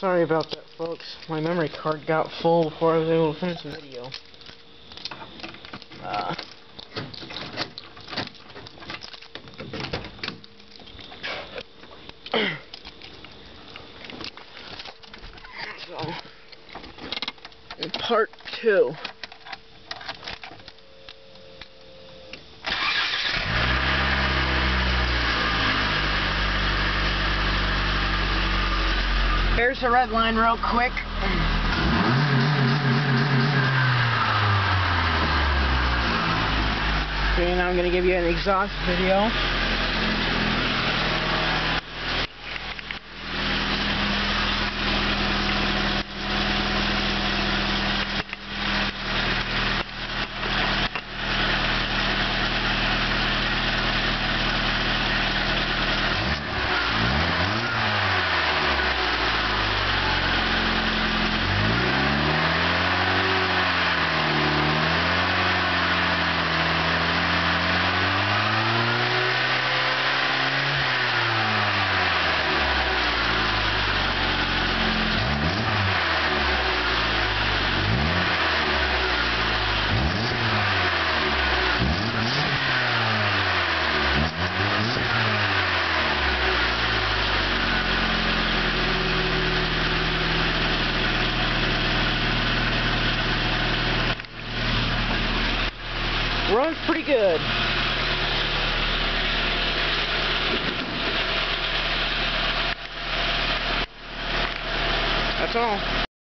Sorry about that, folks. My memory card got full before I was able to finish the video. So, in part 2. Here's the red line real quick. Okay, now I'm going to give you an exhaust video. Runs pretty good. That's all.